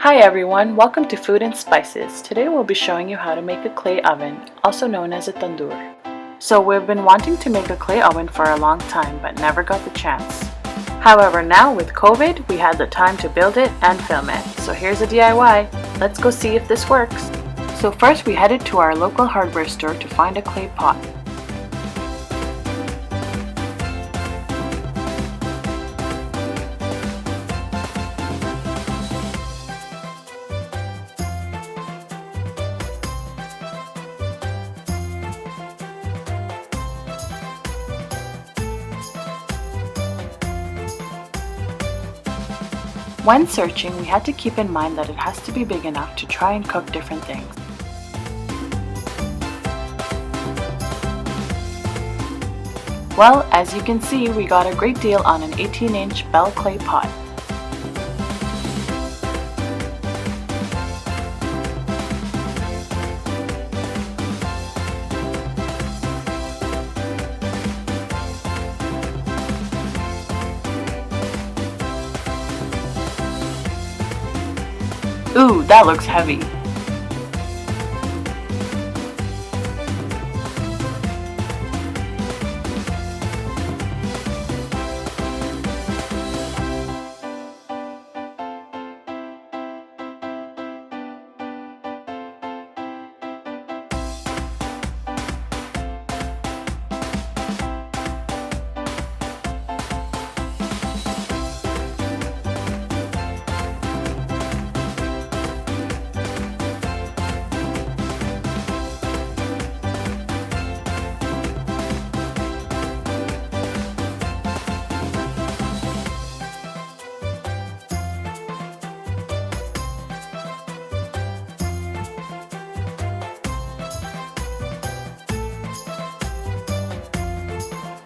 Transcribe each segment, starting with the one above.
Hi everyone, welcome to Food and Spices. Today we'll be showing you how to make a clay oven, also known as a tandoor. So we've been wanting to make a clay oven for a long time but never got the chance. However, now with COVID, we had the time to build it and film it. So here's a DIY. Let's go see if this works. So first we headed to our local hardware store to find a clay pot. When searching, we had to keep in mind that it has to be big enough to try and cook different things. Well, as you can see, we got a great deal on an 18-inch Bell clay pot. Ooh, that looks heavy.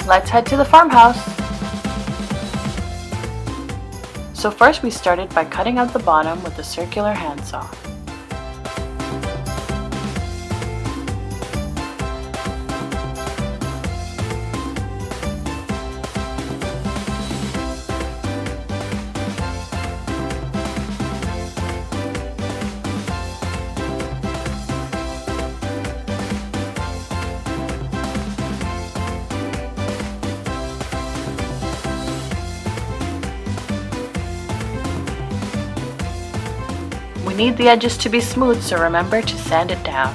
Let's head to the farmhouse. So first we started by cutting out the bottom with a circular handsaw. We need the edges to be smooth, so remember to sand it down.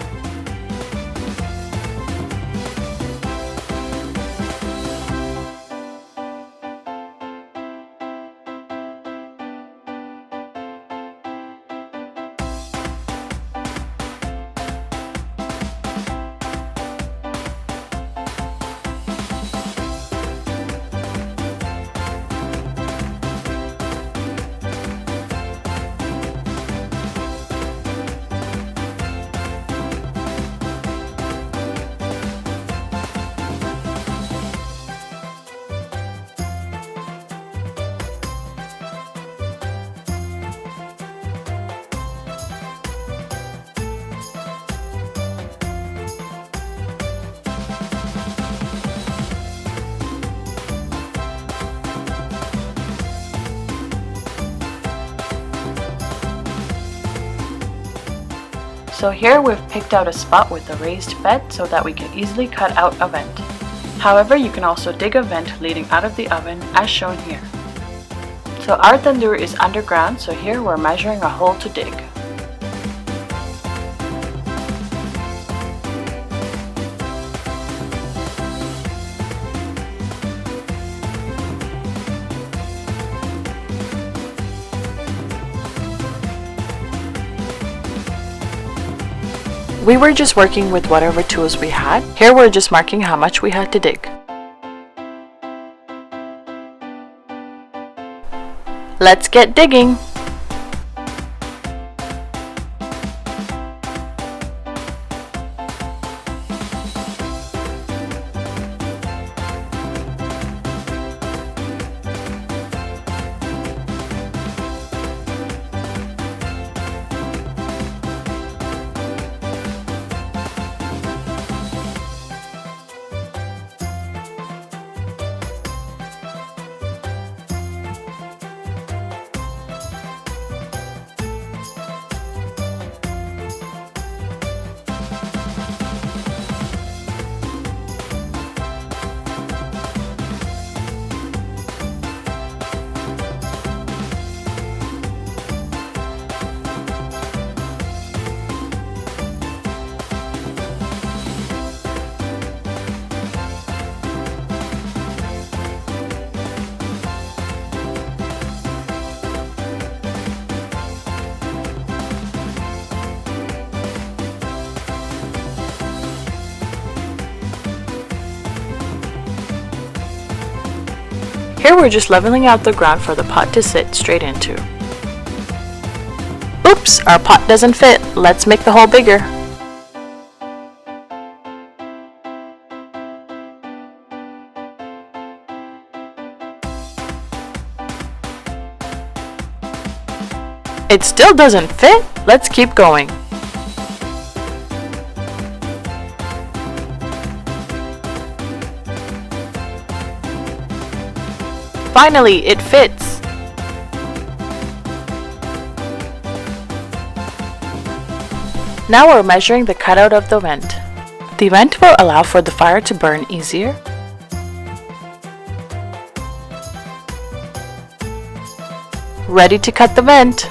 So here we've picked out a spot with a raised bed so that we can easily cut out a vent. However, you can also dig a vent leading out of the oven as shown here. So our tandoor is underground, so here we're measuring a hole to dig. We were just working with whatever tools we had. Here we're just marking how much we had to dig. Let's get digging! Here we're just leveling out the ground for the pot to sit straight into. Oops, our pot doesn't fit. Let's make the hole bigger. It still doesn't fit? Let's keep going. Finally, it fits! Now we're measuring the cutout of the vent. The vent will allow for the fire to burn easier. Ready to cut the vent!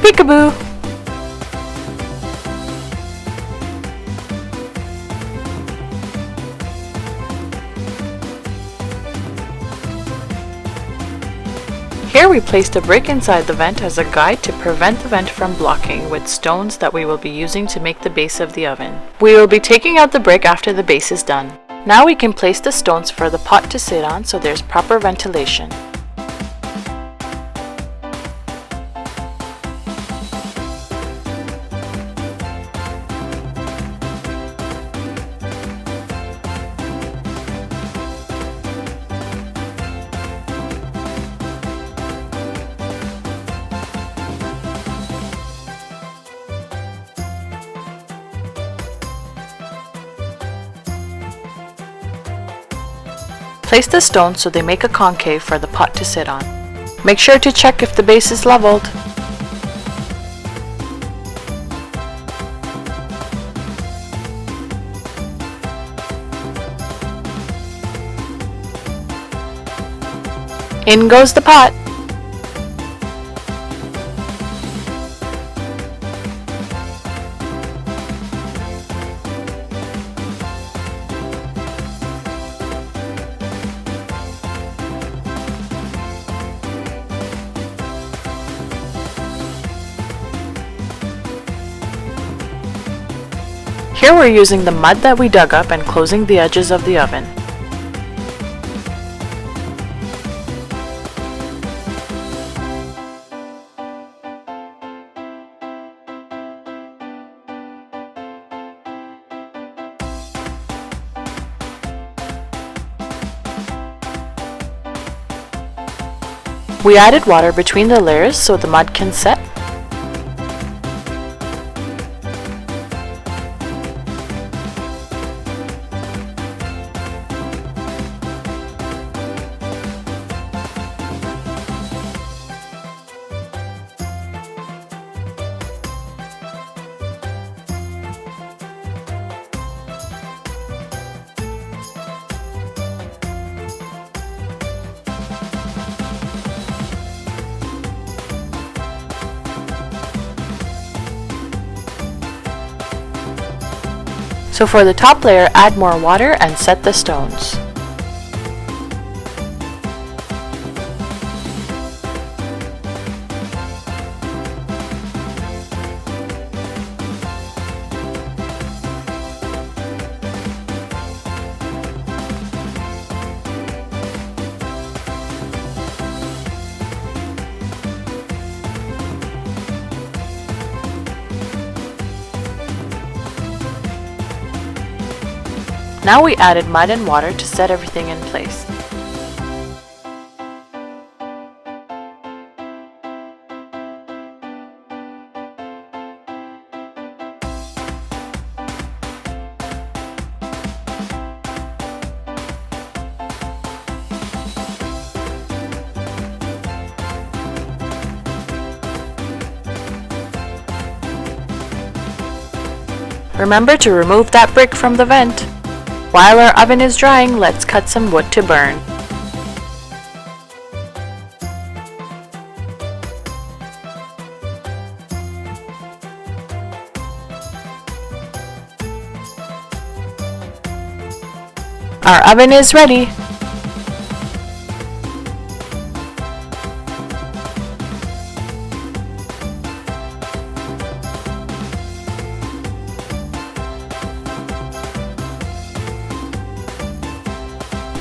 Peekaboo! Here we placed a brick inside the vent as a guide to prevent the vent from blocking with stones that we will be using to make the base of the oven. We will be taking out the brick after the base is done. Now we can place the stones for the pot to sit on so there's proper ventilation. Place the stones so they make a concave for the pot to sit on. Make sure to check if the base is leveled. In goes the pot! Here we're using the mud that we dug up and closing the edges of the oven. We added water between the layers so the mud can set. So for the top layer, add more water and set the stones. Now we added mud and water to set everything in place. Remember to remove that brick from the vent. While our oven is drying, let's cut some wood to burn. Our oven is ready!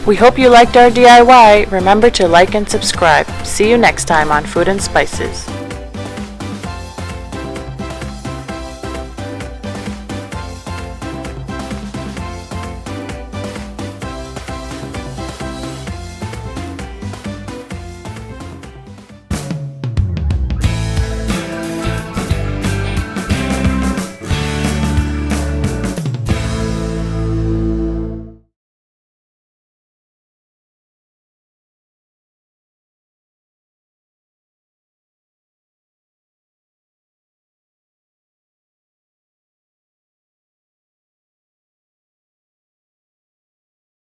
We hope you liked our DIY. Remember to like and subscribe. See you next time on Food and Spices.